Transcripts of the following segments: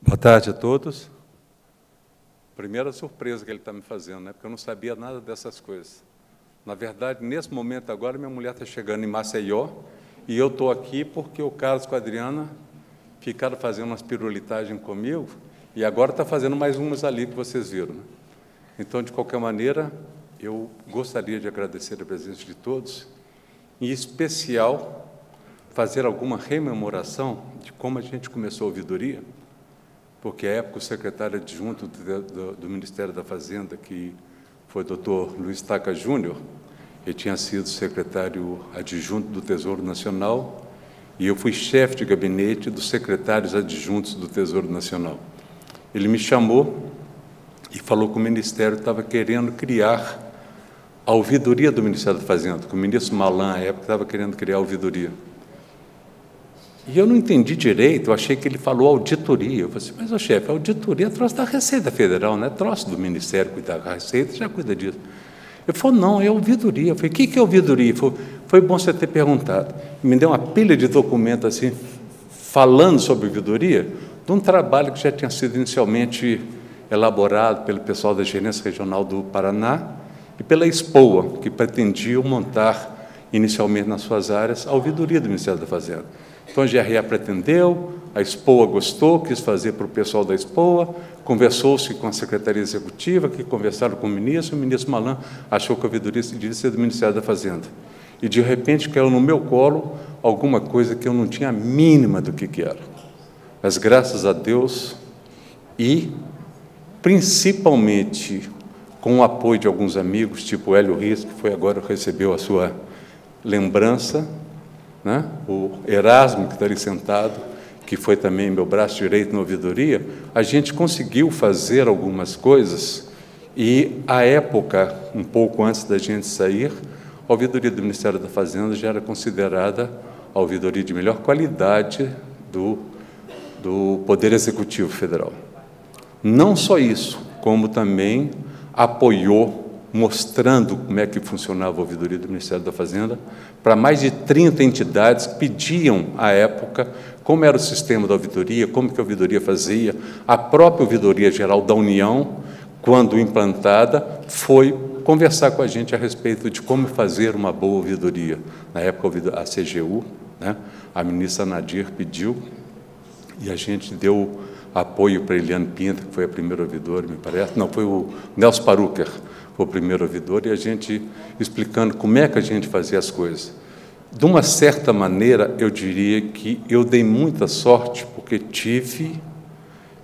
Boa tarde a todos. Primeira surpresa que ele está me fazendo, né? Porque eu não sabia nada dessas coisas. Na verdade, nesse momento agora, minha mulher está chegando em Maceió e eu estou aqui porque o Carlos com a Adriana ficaram fazendo umas pirulitagens comigo e agora está fazendo mais umas ali que vocês viram, né? Então, de qualquer maneira, eu gostaria de agradecer a presença de todos, em especial fazer alguma rememoração de como a gente começou a ouvidoria, porque à época o secretário adjunto do Ministério da Fazenda, que foi o Dr. Luiz Taca Júnior, ele tinha sido secretário adjunto do Tesouro Nacional e eu fui chefe de gabinete dos secretários adjuntos do Tesouro Nacional. Ele me chamou e falou que o Ministério estava querendo criar a ouvidoria do Ministério da Fazenda, que o ministro Malan, à época, estava querendo criar a ouvidoria. E eu não entendi direito, eu achei que ele falou auditoria. Eu falei assim, mas, chefe, a auditoria é troço da Receita Federal, não é troço do Ministério cuidar da Receita, já cuida disso. Ele falou, não, é ouvidoria. Eu falei, o que é ouvidoria? Ele falou, foi bom você ter perguntado. E me deu uma pilha de documentos assim, falando sobre ouvidoria, de um trabalho que já tinha sido inicialmente elaborado pelo pessoal da Gerência Regional do Paraná e pela SPOA, que pretendiam montar inicialmente nas suas áreas a ouvidoria do Ministério da Fazenda. Então, a GRA pretendeu, a SPOA gostou, quis fazer para o pessoal da SPOA, conversou-se com a Secretaria Executiva, que conversaram com o ministro Malan achou que a ouvidoria devia ser do Ministério da Fazenda. E, de repente, caiu no meu colo alguma coisa que eu não tinha a mínima do que era. Mas, graças a Deus, e principalmente com o apoio de alguns amigos, tipo o Hélio Rios, que foi agora recebeu a sua lembrança, né? O Erasmo, que está ali sentado, que foi também meu braço direito na ouvidoria, a gente conseguiu fazer algumas coisas e, à época, um pouco antes da gente sair, a ouvidoria do Ministério da Fazenda já era considerada a ouvidoria de melhor qualidade do Poder Executivo Federal. Não só isso, como também apoiou, mostrando como é que funcionava a ouvidoria do Ministério da Fazenda, para mais de 30 entidades que pediam, à época, como era o sistema da ouvidoria, como que a ouvidoria fazia. A própria Ouvidoria Geral da União, quando implantada, foi conversar com a gente a respeito de como fazer uma boa ouvidoria. Na época, a CGU, né, a ministra Nadir pediu, e a gente deu apoio para Eliane Pinta, que foi a primeira ouvidora, me parece. Não, foi o Nelson Parucker, foi o primeiro ouvidor, e a gente explicando como é que a gente fazia as coisas. De uma certa maneira, eu diria que eu dei muita sorte, porque tive,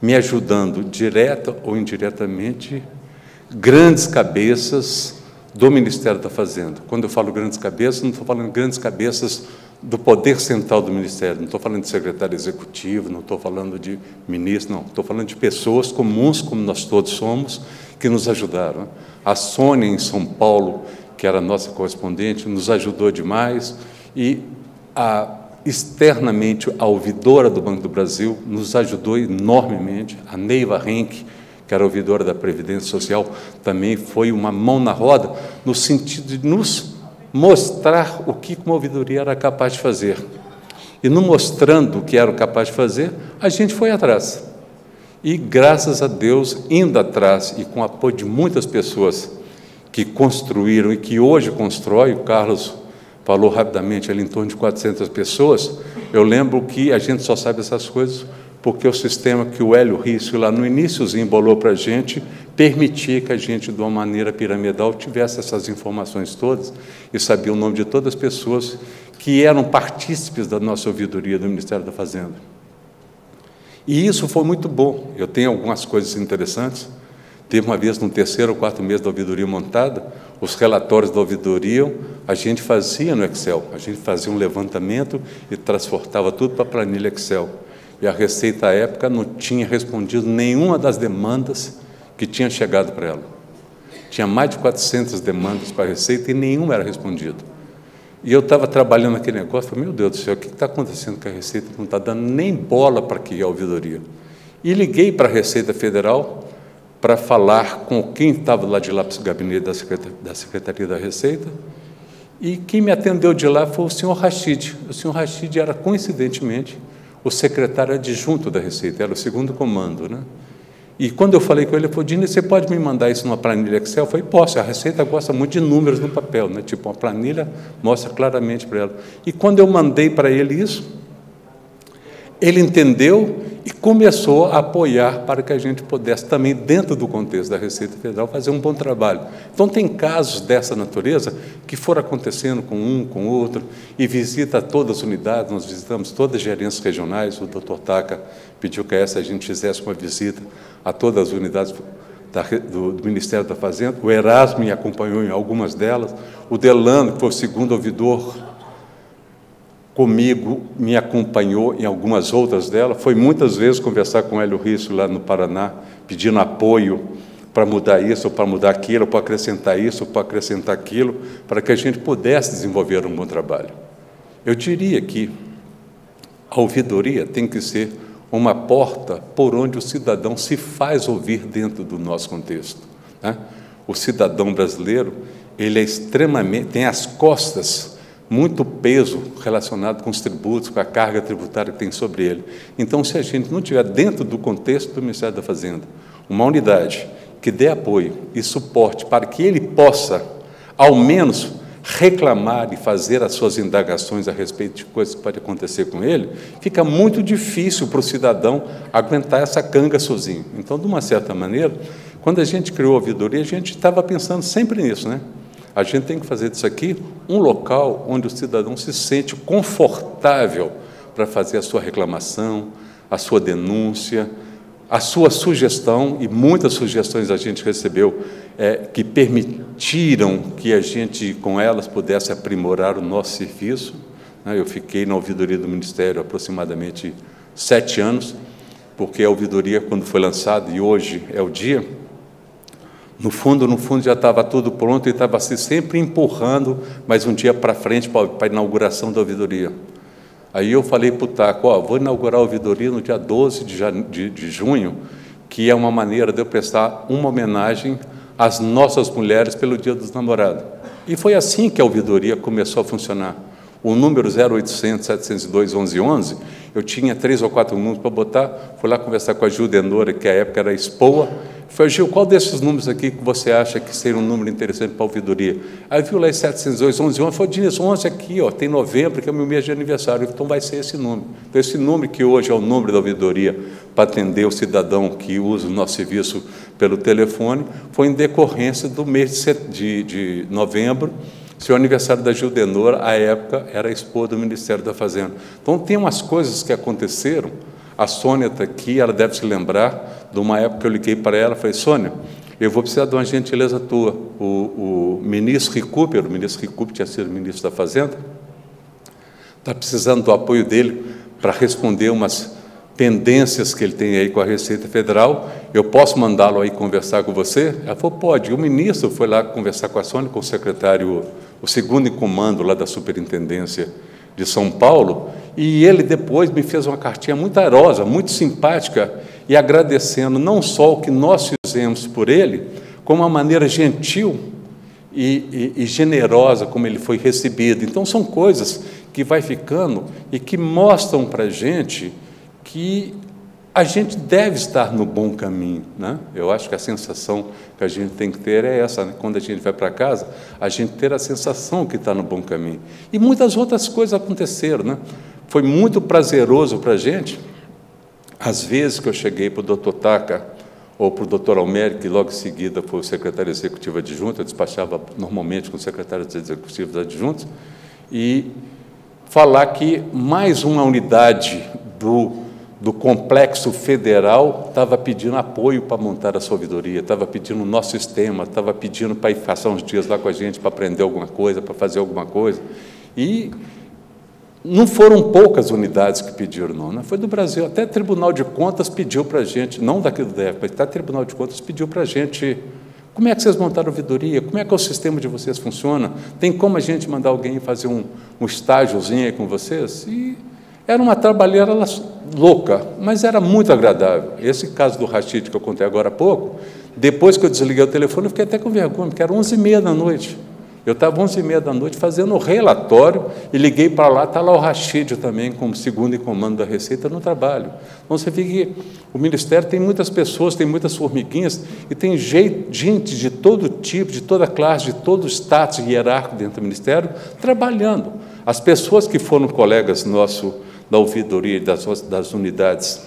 me ajudando, direta ou indiretamente, grandes cabeças do Ministério da Fazenda. Quando eu falo grandes cabeças, não estou falando grandes cabeças do poder central do Ministério, não estou falando de secretário executivo, não estou falando de ministro, não, estou falando de pessoas comuns, como nós todos somos, que nos ajudaram. A Sônia, em São Paulo, que era a nossa correspondente, nos ajudou demais, e externamente a ouvidora do Banco do Brasil nos ajudou enormemente, a Neiva Henke, que era ouvidora da Previdência Social, também foi uma mão na roda, no sentido de nos mostrar o que uma ouvidoria era capaz de fazer. E, não mostrando o que era capaz de fazer, a gente foi atrás. E, graças a Deus, indo atrás, e com o apoio de muitas pessoas que construíram e que hoje constroem, o Carlos falou rapidamente, ali em torno de 400 pessoas, eu lembro que a gente só sabe essas coisas porque o sistema que o Hélio Rios, lá no iniciozinho, embolou para a gente, permitia que a gente, de uma maneira piramidal, tivesse essas informações todas e sabia o nome de todas as pessoas que eram partícipes da nossa ouvidoria do Ministério da Fazenda. E isso foi muito bom. Eu tenho algumas coisas interessantes. Teve uma vez, no terceiro ou quarto mês da ouvidoria montada, os relatórios da ouvidoria, a gente fazia no Excel, a gente fazia um levantamento e transportava tudo para a planilha Excel. E a Receita, à época, não tinha respondido nenhuma das demandas que tinha chegado para ela. Tinha mais de 400 demandas para a Receita e nenhuma era respondida. E eu estava trabalhando naquele negócio, falei, meu Deus do céu, o que está acontecendo com a Receita? Não está dando nem bola para que a ouvidoria. E liguei para a Receita Federal para falar com quem estava lá de lá para o gabinete da Secretaria da Receita, e quem me atendeu de lá foi o senhor Rachid. O senhor Rachid era, coincidentemente, o secretário adjunto da Receita, era o segundo comando, né? E quando eu falei com ele, ele falou: Dini, você pode me mandar isso numa planilha Excel? Eu falei: posso. A Receita gosta muito de números no papel, né? Tipo, uma planilha mostra claramente para ela. E quando eu mandei para ele isso, ele entendeu e começou a apoiar para que a gente pudesse também, dentro do contexto da Receita Federal, fazer um bom trabalho. Então, tem casos dessa natureza que foram acontecendo com um, com outro, e visita todas as unidades, nós visitamos todas as gerências regionais, o doutor Taca pediu que a gente fizesse uma visita a todas as unidades do Ministério da Fazenda, o Erasmo me acompanhou em algumas delas, o Delano, que foi o segundo ouvidor comigo, me acompanhou em algumas outras delas, foi muitas vezes conversar com o Hélio Risso lá no Paraná, pedindo apoio para mudar isso, ou para mudar aquilo, ou para acrescentar isso, ou para acrescentar aquilo, para que a gente pudesse desenvolver um bom trabalho. Eu diria que a ouvidoria tem que ser uma porta por onde o cidadão se faz ouvir dentro do nosso contexto, né? O cidadão brasileiro, ele é extremamente, tem as costas muito peso relacionado com os tributos, com a carga tributária que tem sobre ele. Então, se a gente não tiver dentro do contexto do Ministério da Fazenda uma unidade que dê apoio e suporte para que ele possa, ao menos, reclamar e fazer as suas indagações a respeito de coisas que podem acontecer com ele, fica muito difícil para o cidadão aguentar essa canga sozinho. Então, de uma certa maneira, quando a gente criou a ouvidoria, a gente estava pensando sempre nisso, né? A gente tem que fazer disso aqui um local onde o cidadão se sente confortável para fazer a sua reclamação, a sua denúncia, a sua sugestão, e muitas sugestões a gente recebeu que permitiram que a gente, com elas, pudesse aprimorar o nosso serviço, né? Eu fiquei na ouvidoria do Ministério aproximadamente 7 anos, porque a ouvidoria, quando foi lançada, e hoje é o dia, no fundo, já estava tudo pronto e estava se sempre empurrando mais um dia para frente para a inauguração da ouvidoria. Aí eu falei para o Taco: vou inaugurar a ouvidoria no dia 12 de junho, que é uma maneira de eu prestar uma homenagem às nossas mulheres pelo Dia dos Namorados. E foi assim que a ouvidoria começou a funcionar. O número 0800 702 1111, eu tinha 3 ou 4 números para botar, fui lá conversar com a Gil Denora, que à época era Expoa. Falei: Gil, qual desses números aqui que você acha que seria um número interessante para a ouvidoria? Aí viu lá 702 1111, falou: Diniz, 11 aqui, tem novembro, que é o meu mês de aniversário, então vai ser esse número. Então, esse número, que hoje é o número da ouvidoria para atender o cidadão que usa o nosso serviço pelo telefone, foi em decorrência do mês de novembro, seu aniversário da Gil Denora, à época, era a esposa do Ministério da Fazenda. Então, tem umas coisas que aconteceram. A Sônia está aqui, ela deve se lembrar de uma época que eu liguei para ela, falei: Sônia, eu vou precisar de uma gentileza tua. O ministro Recupero, o ministro Recupero tinha sido ministro da Fazenda, está precisando do apoio dele para responder umas pendências que ele tem aí com a Receita Federal. Eu posso mandá-lo aí conversar com você? Ela falou: pode. E o ministro foi lá conversar com a Sônia, com o secretário, o segundo em comando lá da Superintendência de São Paulo, e ele depois me fez uma cartinha muito airosa, muito simpática, e agradecendo não só o que nós fizemos por ele, como a maneira gentil e generosa como ele foi recebido. Então, são coisas que vai ficando e que mostram para a gente que a gente deve estar no bom caminho, né? Eu acho que a sensação que a gente tem que ter é essa, né? Quando a gente vai para casa, a gente ter a sensação que está no bom caminho. E muitas outras coisas aconteceram, né? Foi muito prazeroso para a gente, às vezes que eu cheguei para o doutor Taca ou para o doutor Almério, que logo em seguida foi o secretário executivo adjunto, eu despachava normalmente com os secretários executivos adjuntos, e falar que mais uma unidade do complexo federal estava pedindo apoio para montar a sua ouvidoria, estava pedindo o nosso sistema, estava pedindo para ir passar uns dias lá com a gente para aprender alguma coisa, para fazer alguma coisa. E não foram poucas unidades que pediram, não. Foi do Brasil. Até Tribunal de Contas pediu para a gente, não daqui do DF, mas até Tribunal de Contas pediu para a gente: como é que vocês montaram a ouvidoria? Como é que o sistema de vocês funciona? Tem como a gente mandar alguém fazer um estágiozinho aí com vocês? E era uma trabalheira louca, mas era muito agradável. Esse caso do Rachid, que eu contei agora há pouco, depois que eu desliguei o telefone, eu fiquei até com vergonha, porque era 11h30 da noite. Eu estava 11h30 da noite fazendo o relatório e liguei para lá, está lá o Rachid também, como segundo em comando da Receita, no trabalho. Então, você vê que o Ministério tem muitas pessoas, tem muitas formiguinhas, e tem gente de todo tipo, de toda classe, de todo status hierárquico dentro do Ministério, trabalhando. As pessoas que foram colegas nossos da ouvidoria das unidades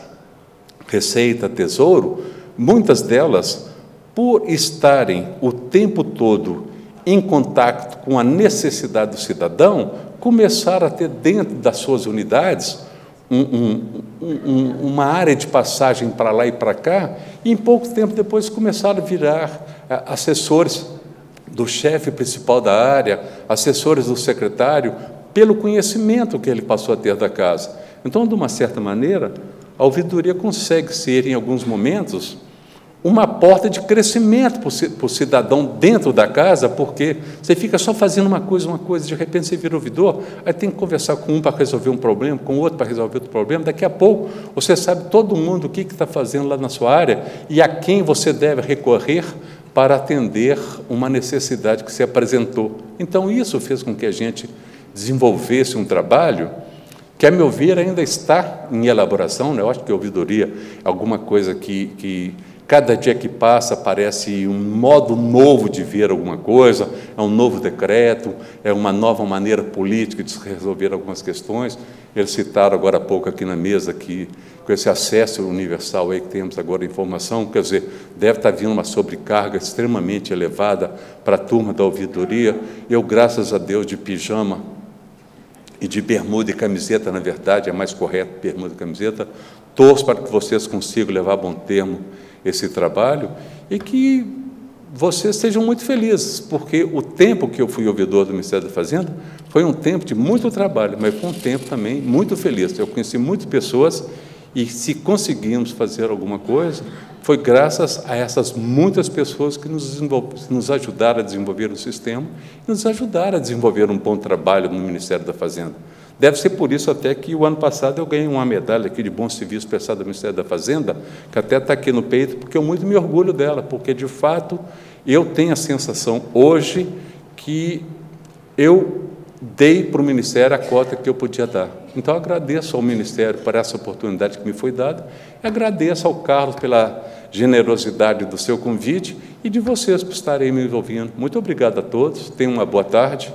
Receita, Tesouro, muitas delas, por estarem o tempo todo em contato com a necessidade do cidadão, começaram a ter dentro das suas unidades uma área de passagem para lá e para cá, e em pouco tempo depois começaram a virar assessores do chefe principal da área, assessores do secretário, pelo conhecimento que ele passou a ter da casa. Então, de uma certa maneira, a ouvidoria consegue ser, em alguns momentos, uma porta de crescimento para o cidadão dentro da casa, porque você fica só fazendo uma coisa, de repente você vira ouvidor, aí tem que conversar com um para resolver um problema, com o outro para resolver outro problema, daqui a pouco você sabe todo mundo o que está fazendo lá na sua área e a quem você deve recorrer para atender uma necessidade que se apresentou. Então, isso fez com que a gente desenvolvesse um trabalho que, a meu ver, ainda está em elaboração, né? Eu acho que a ouvidoria é alguma coisa que cada dia que passa parece um modo novo de ver alguma coisa, é um novo decreto, é uma nova maneira política de se resolver algumas questões. Eles citaram agora há pouco aqui na mesa que, com esse acesso universal aí que temos agora a informação, quer dizer, deve estar vindo uma sobrecarga extremamente elevada para a turma da ouvidoria. Eu, graças a Deus, de pijama e de bermuda e camiseta, na verdade, é mais correto bermuda e camiseta, torço para que vocês consigam levar a bom termo esse trabalho e que vocês sejam muito felizes, porque o tempo que eu fui ouvidor do Ministério da Fazenda foi um tempo de muito trabalho, mas foi um tempo também muito feliz. Eu conheci muitas pessoas e, se conseguimos fazer alguma coisa, foi graças a essas muitas pessoas que nos ajudaram a desenvolver o sistema e nos ajudaram a desenvolver um bom trabalho no Ministério da Fazenda. Deve ser por isso até que o ano passado eu ganhei uma medalha aqui de bom serviço prestado ao Ministério da Fazenda, que até está aqui no peito, porque eu muito me orgulho dela, porque, de fato, eu tenho a sensação hoje que eu dei para o Ministério a cota que eu podia dar. Então, agradeço ao Ministério por essa oportunidade que me foi dada, e agradeço ao Carlos pela generosidade do seu convite e de vocês por estarem me ouvindo. Muito obrigado a todos, tenham uma boa tarde.